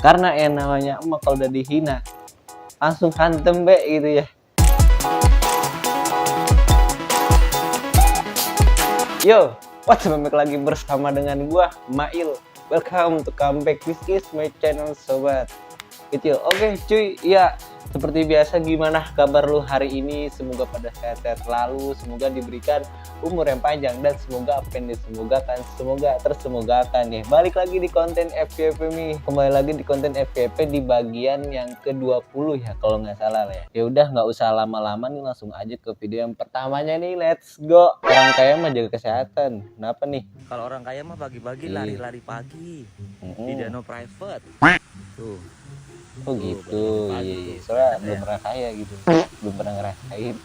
Karena yang namanya emak kalau udah dihina langsung hantem be gitu ya. Yo, what's up, balik lagi bersama dengan gua Mail. Welcome to come back, this is my channel sobat. Gitu. Oke cuy, ya seperti biasa, gimana kabar lu hari ini? Semoga pada sehat-sehat selalu, semoga diberikan umur yang panjang, dan semoga apa yang disemogakan semoga tersemogakan ya. Balik lagi di konten FYP nih, kembali lagi di konten FYP di bagian yang ke-20 ya kalau nggak salah lah ya. Ya udah, nggak usah lama-lama nih, langsung aja ke video yang pertamanya nih, let's go. Orang kaya mah jaga kesehatan. Kenapa nih? Kalau orang kaya mah pagi-pagi lari-lari pagi di danau private. Tuh. Oh gitu, iya. Soalnya belum pernah kaya gitu, belum pernah ngerasain.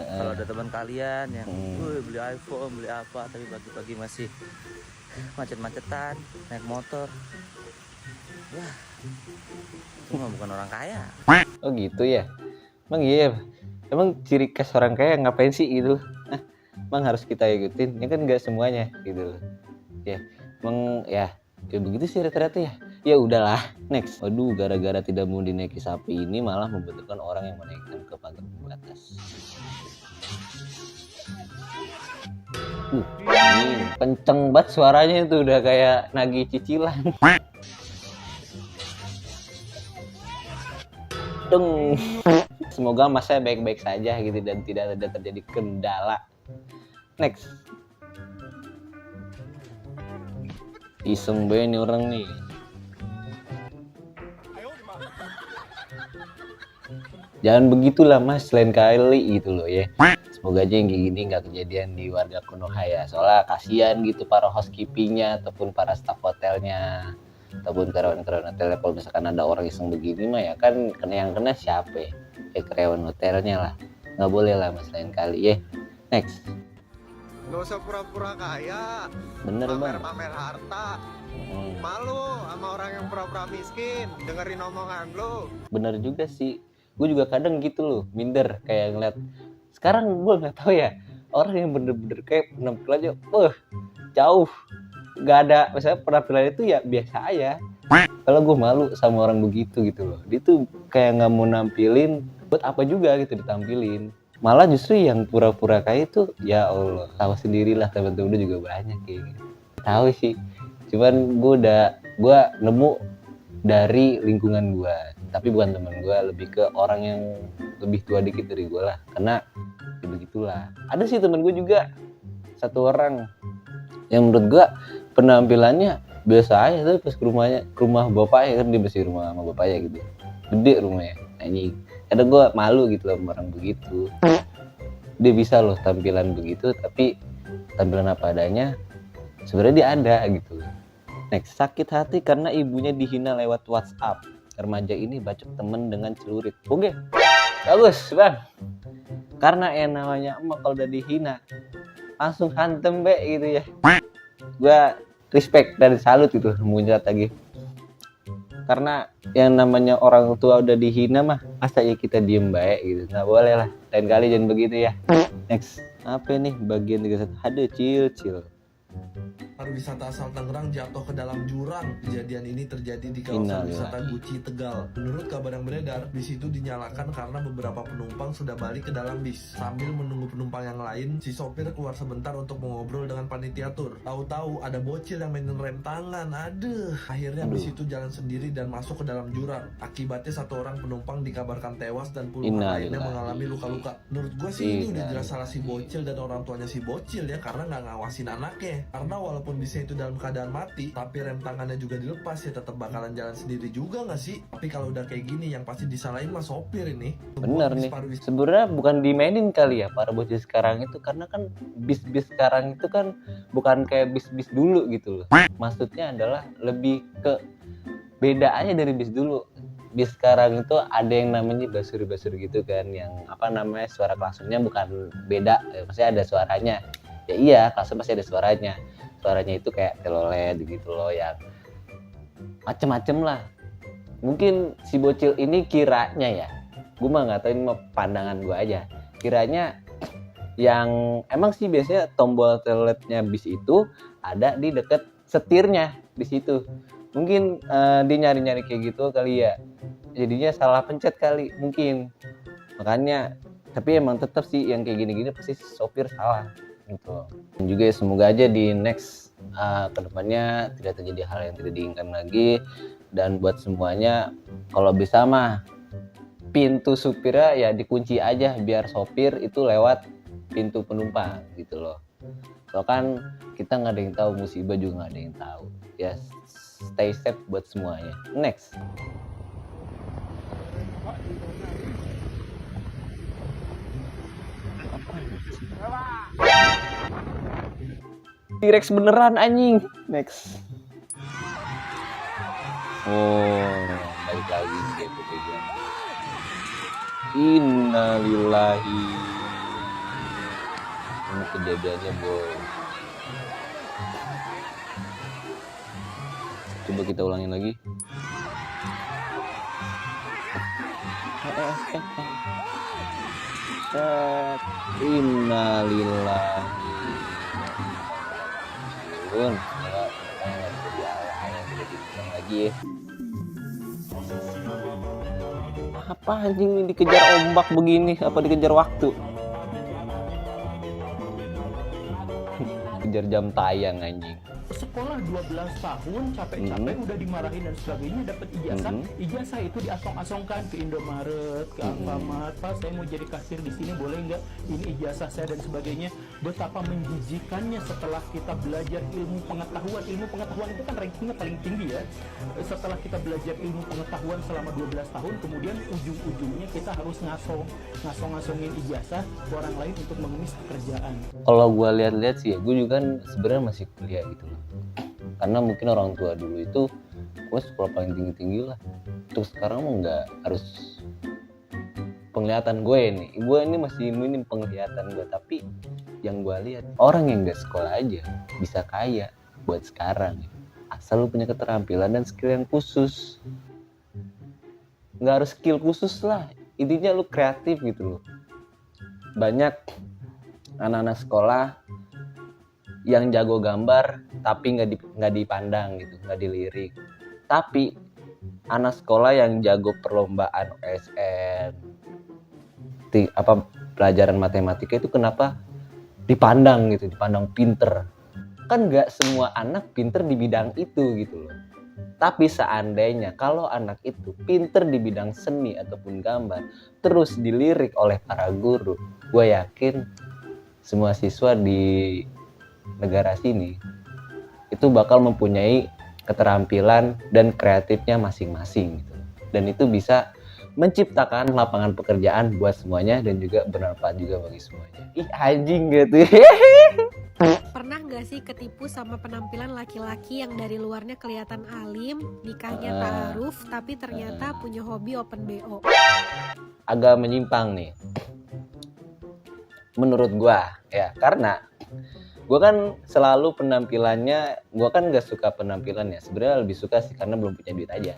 Kalau ada teman kalian yang beli iPhone, beli apa, tapi pagi-pagi masih macet-macetan, naik motor, ya itu mah bukan orang kaya. Oh gitu ya, emang iya, emang ciri khas orang kaya ngapain sih gitu? Emang harus kita ikutin? Ini kan nggak semuanya gitu, ya. Emang ya kayak begitu sih rata-rata ya. Ya udahlah, next. Waduh, gara-gara tidak mau dinaiki sapi ini malah membutuhkan orang yang menaikkan ke pagar pembatas. Ini kenceng banget suaranya, itu udah kayak nagih cicilan. Deng. Semoga masnya baik-baik saja gitu dan tidak ada terjadi kendala. Next. Iseng banget nih orang nih. Jangan begitulah mas, lain kali gitu loh ya. Semoga aja yang kayak gini nggak kejadian di warga Konohaya. Soalnya kasihan gitu para housekeepingnya ataupun para staf hotelnya ataupun karyawan-karyawan hotelnya. Kalau misalkan ada orang iseng begini mah ya kan yang kena siapa ya? Ya karyawan hotelnya lah. Nggak boleh lah mas, lain kali ya. Next. Gak usah pura-pura kaya, Bener bang. pamer harta. Malu sama orang yang pura-pura miskin, dengerin omongan lu. Bener juga sih. Gue juga kadang gitu loh, minder kayak ngeliat. Sekarang gue nggak tahu ya, orang yang bener-bener kayak penampilannya jauh, nggak ada, misalnya penampilan itu ya biasa aja. Kalau gue malu sama orang begitu gitu loh. Dia tuh kayak nggak mau nampilin, buat apa juga gitu ditampilin. Malah justru yang pura-pura kayak itu, ya Allah, tahu sendirilah, teman-teman juga banyak kayak gitu. Tahu sih, cuman gue nemu dari lingkungan gue, tapi bukan teman gue, lebih ke orang yang lebih tua dikit dari gue lah, karena ya begitulah. Ada sih teman gue juga satu orang yang menurut gue penampilannya biasa aja, tapi pas ke rumah bapaknya, kan dia masih rumah sama bapaknya gitu, gede rumahnya anjing. Kadang gue malu gitu loh orang begitu. Dia bisa loh tampilan begitu, tapi tampilan apa adanya sebenarnya dia ada gitu. Next, sakit hati karena ibunya dihina lewat WhatsApp. Remaja ini bacok temen dengan celurit. Oke, bagus bang. Karena yang namanya emak kalau udah dihina langsung hantem be gitu ya. Gua respect dan salut gitu, muncrat lagi. Karena yang namanya orang tua udah dihina mah, masa ya kita diem baik gitu? Nggak boleh lah. Lain kali jangan begitu ya. Next, apa nih bagian 31? Aduh, chill. Pariwisata asal Tangerang jatuh ke dalam jurang. Kejadian ini terjadi di kawasan wisata Guci, Tegal. Menurut kabar yang beredar, bis itu dinyalakan karena beberapa penumpang sudah balik ke dalam bis. Sambil menunggu penumpang yang lain, si sopir keluar sebentar untuk mengobrol dengan panitia tur. Tahu-tahu ada bocil yang mainin rem tangan. Akhirnya bis itu jalan sendiri dan masuk ke dalam jurang. Akibatnya satu orang penumpang dikabarkan tewas dan puluhan lainnya mengalami luka-luka. Menurut gue sih ini udah jelas salah si bocil dan orang tuanya si bocil ya, karena nggak ngawasin anaknya. Karena walaupun bisnya itu dalam keadaan mati, tapi rem tangannya juga dilepas, ya tetap bakalan jalan sendiri juga nggak sih? Tapi kalau udah kayak gini, yang pasti disalahin mah sopir ini. Bener nih, sebenarnya bukan dimainin kali ya para bocil sekarang itu, karena kan bis-bis sekarang itu kan bukan kayak bis-bis dulu gitu loh. Maksudnya adalah lebih ke beda aja dari bis dulu. Bis sekarang itu ada yang namanya basur-basur gitu kan, yang apa namanya, suara klaksonnya bukan beda, maksudnya ada suaranya. Ya iya, klakson pasti ada suaranya. Suaranya itu kayak telolet gitu loh, yang macem-macem lah. Mungkin si bocil ini kiranya ya, gue mah nggak tahu, ini mah pandangan gue aja, kiranya yang emang sih biasanya tombol teloletnya bis itu ada di deket setirnya di situ. Mungkin dia nyari-nyari kayak gitu kali ya, jadinya salah pencet kali mungkin, makanya. Tapi emang tetap sih yang kayak gini-gini pasti sopir salah gitu. Dan juga ya, semoga aja di next kedepannya tidak terjadi hal yang tidak diinginkan lagi. Dan buat semuanya, kalau bisa mah pintu supirnya ya dikunci aja biar sopir itu lewat pintu penumpang gitu loh. So kan kita nggak ada yang tahu, musibah juga nggak ada yang tahu. Ya stay safe buat semuanya. Next. T-Rex beneran anjing. Next. Oh, balik lagi kayak gitu. Innalillahi. Ini kejadiannya boy. Coba kita ulangin lagi. Innalillahi. Pun lagi ya. Apa anjing ini dikejar ombak begini? Apa dikejar waktu? Kejar jam tayang anjing. Sekolah 12 tahun capek-capek udah dimarahin dan sebagainya, dapat ijazah. Ijazah itu diasong-asongkan ke Indomaret, ke Alfamart. Pak, saya mau jadi kasir di sini, boleh nggak? Ini ijazah saya dan sebagainya. Betapa menjijikannya setelah kita belajar ilmu pengetahuan. Ilmu pengetahuan itu kan rankingnya paling tinggi ya. Setelah kita belajar ilmu pengetahuan selama 12 tahun, kemudian ujung-ujungnya kita harus ngasong-ngasongin ijazah ke orang lain untuk mengemis pekerjaan. Kalau gue lihat-lihat sih ya, gue juga kan sebenarnya masih kuliah gitu loh. Karena mungkin orang tua dulu itu gue sekolah paling tinggi-tinggi lah. Terus sekarang mau nggak harus penglihatan gue nih. Gue ini masih minim penglihatan gue, tapi yang gue lihat orang yang nggak sekolah aja bisa kaya buat sekarang. Asal lu punya keterampilan dan skill yang khusus. Nggak harus skill khusus lah. Intinya lu kreatif gitu loh. Banyak anak-anak sekolah yang jago gambar tapi nggak dipandang gitu, nggak dilirik. Tapi anak sekolah yang jago perlombaan OSN, pelajaran matematika itu kenapa dipandang gitu, dipandang pinter. Kan nggak semua anak pinter di bidang itu gitu loh. Tapi seandainya kalau anak itu pinter di bidang seni ataupun gambar, terus dilirik oleh para guru, gue yakin semua siswa di negara sini itu bakal mempunyai keterampilan dan kreatifnya masing-masing gitu. Dan itu bisa menciptakan lapangan pekerjaan buat semuanya dan juga bermanfaat juga bagi semuanya. Ih anjing gitu. Pernah nggak sih ketipu sama penampilan laki-laki yang dari luarnya kelihatan alim, nikahnya ta'aruf, tapi ternyata punya hobi open BO? Agak menyimpang nih menurut gua ya, karena gue kan selalu penampilannya, gue kan gak suka penampilannya, sebenarnya lebih suka sih karena belum punya duit aja.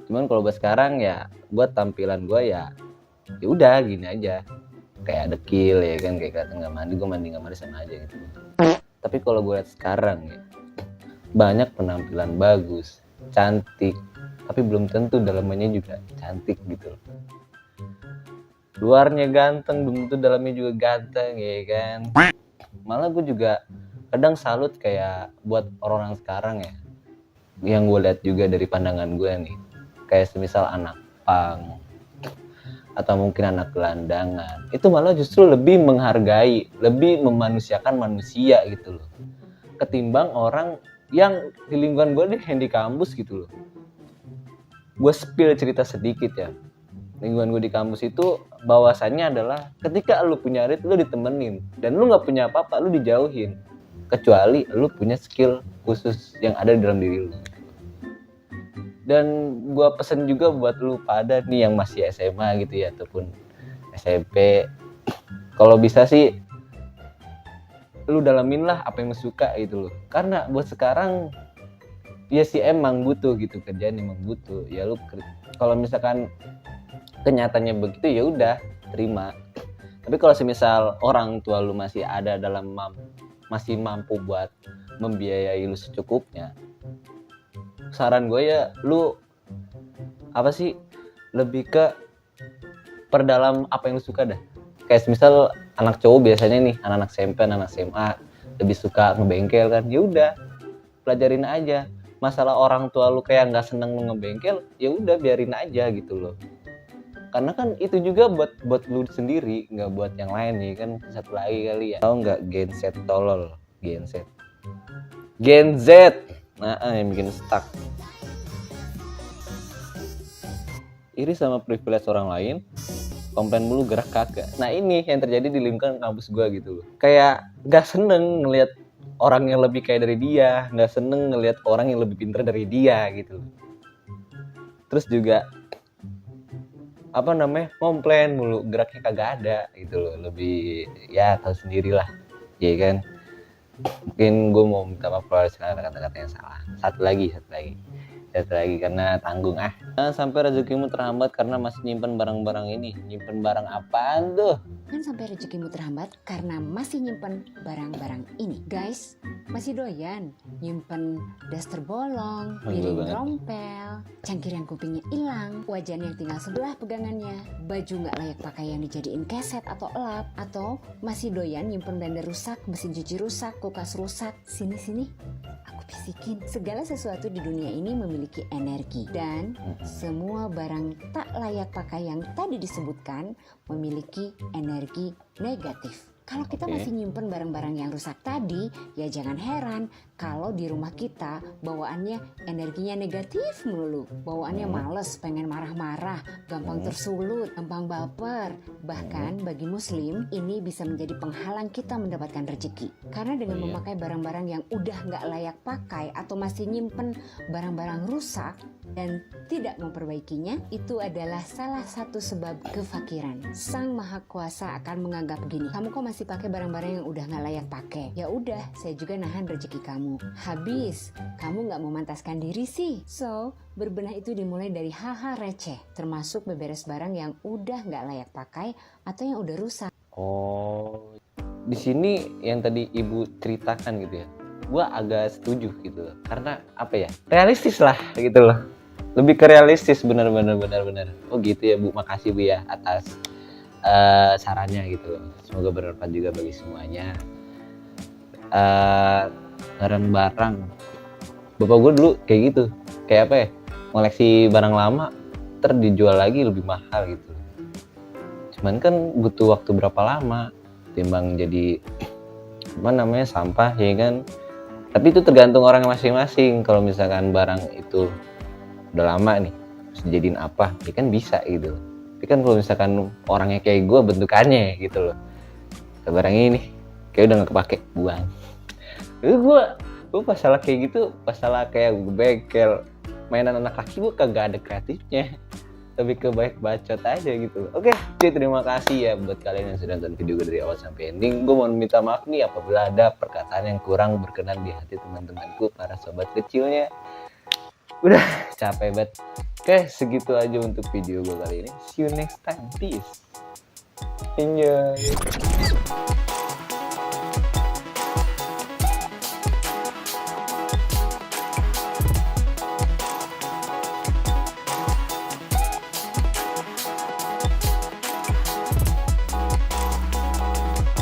Cuman kalau buat sekarang ya, buat tampilan gue ya udah gini aja, kayak dekil ya kan, kayak kata nggak mandi, gue mandi nggak mandi sama aja gitu. Tapi kalau gue lihat sekarang ya, banyak penampilan bagus, cantik, tapi belum tentu dalamnya juga cantik gitu loh. Luarnya ganteng, belum tentu dalamnya juga ganteng ya kan. Malah gue juga kadang salut kayak buat orang-orang sekarang ya, yang gue lihat juga dari pandangan gue nih, kayak semisal anak pang atau mungkin anak gelandangan, itu malah justru lebih menghargai, lebih memanusiakan manusia gitu loh, ketimbang orang yang di lingkungan gue nih, yang di kampus gitu loh. Gue spill cerita sedikit ya. Lingkungan gue di kampus itu bahwasannya adalah ketika lu punya duit lu ditemenin, dan lu nggak punya apa-apa lu dijauhin, kecuali lu punya skill khusus yang ada di dalam diri lu. Dan gue pesen juga buat lu pada nih yang masih SMA gitu ya, ataupun SMP, kalau bisa sih lu dalamin lah apa yang lu suka gitu loh. Karena buat sekarang ya sih emang butuh gitu, kerjaan emang butuh ya. Lu kalau misalkan kenyataannya begitu ya udah terima. Tapi kalau semisal orang tua lu masih ada masih mampu buat membiayai lu secukupnya, saran gue ya lu apa sih, lebih ke perdalam apa yang lu suka dah. Kayak misal anak cowok biasanya nih, anak SMP, anak SMA lebih suka ngebengkel kan, ya udah pelajarin aja. Masalah orang tua lu kayak nggak seneng lu ngebengkel, ya udah biarin aja gitu loh. Karena kan itu juga buat lu sendiri, nggak buat yang lain nih kan. Satu lagi kali ya, tahu nggak Gen Z tolol, Gen Z, nah yang bikin stuck. Iri sama privilege orang lain, komplain mulu gerak kagak. Nah ini yang terjadi di lingkungan kampus gue gitu loh. Kayak gak seneng ngelihat orang yang lebih kaya dari dia, gak seneng ngelihat orang yang lebih pintar dari dia gitu loh. Terus juga apa namanya, komplain mulu, geraknya kagak ada gitu loh. Lebih ya tahu sendirilah, ya kan. Mungkin gue mau minta maaf kalau ada kata-kata yang salah. Satu lagi karena tanggung sampai rezekimu terhambat karena masih nyimpen barang-barang ini. Nyimpen barang apaan tuh? Kan sampai rezekimu terhambat karena masih nyimpen barang-barang ini. Guys, masih doyan nyimpen daster bolong, piring rompel, cangkir yang kupingnya hilang, wajan yang tinggal sebelah pegangannya, baju nggak layak pakai yang dijadiin keset atau elap, atau masih doyan nyimpen blender rusak, mesin cuci rusak, kulkas rusak. Sini, aku bisikin. Segala sesuatu di dunia ini memiliki energi, dan semua barang tak layak pakai yang tadi disebutkan memiliki energi negatif. Kalau kita masih nyimpen barang-barang yang rusak tadi, ya jangan heran kalau di rumah kita bawaannya energinya negatif melulu. Bawaannya males, pengen marah-marah, gampang tersulut, gampang baper. Bahkan bagi muslim, ini bisa menjadi penghalang kita mendapatkan rezeki. Karena dengan memakai barang-barang yang udah nggak layak pakai atau masih nyimpen barang-barang rusak dan tidak memperbaikinya, itu adalah salah satu sebab kefakiran. Sang Maha Kuasa akan menganggap gini, kamu kok masih pakai barang-barang yang udah nggak layak pakai? Ya udah, saya juga nahan rezeki kamu. Habis, kamu nggak memantaskan diri sih. So, berbenah itu dimulai dari hal-hal receh, termasuk beberes barang yang udah nggak layak pakai atau yang udah rusak. Oh, di sini yang tadi ibu ceritakan gitu ya, gua agak setuju gitu, karena apa ya, realistis lah gitu loh. Lebih ke realistis, benar. Oh gitu ya Bu, makasih Bu ya atas sarannya gitu. Semoga bermanfaat juga bagi semuanya. Barang-barang, bapak gue dulu kayak gitu, kayak apa ya, koleksi barang lama dijual lagi lebih mahal gitu. Cuman kan butuh waktu berapa lama timbang jadi apa namanya, sampah ya kan. Tapi itu tergantung orang masing-masing. Kalau misalkan barang itu udah lama nih, terus jadiin apa, ya kan bisa gitu. Tapi kan kalau misalkan orangnya kayak gue bentukannya gitu loh, barang ini kayak udah gak kepake, buang. Itu gue masalah kayak gitu, masalah kayak bengkel mainan anak laki, gue kagak ada kreatifnya, lebih ke baik bacot aja gitu loh. Oke, terima kasih ya buat kalian yang sudah nonton video gue dari awal sampai ending. Gue mau minta maaf nih apabila ada perkataan yang kurang berkenan di hati teman-temanku, para sobat kecilnya. Udah capek banget. Oke, segitu aja untuk video gue kali ini. See you next time. Peace. Enjoy.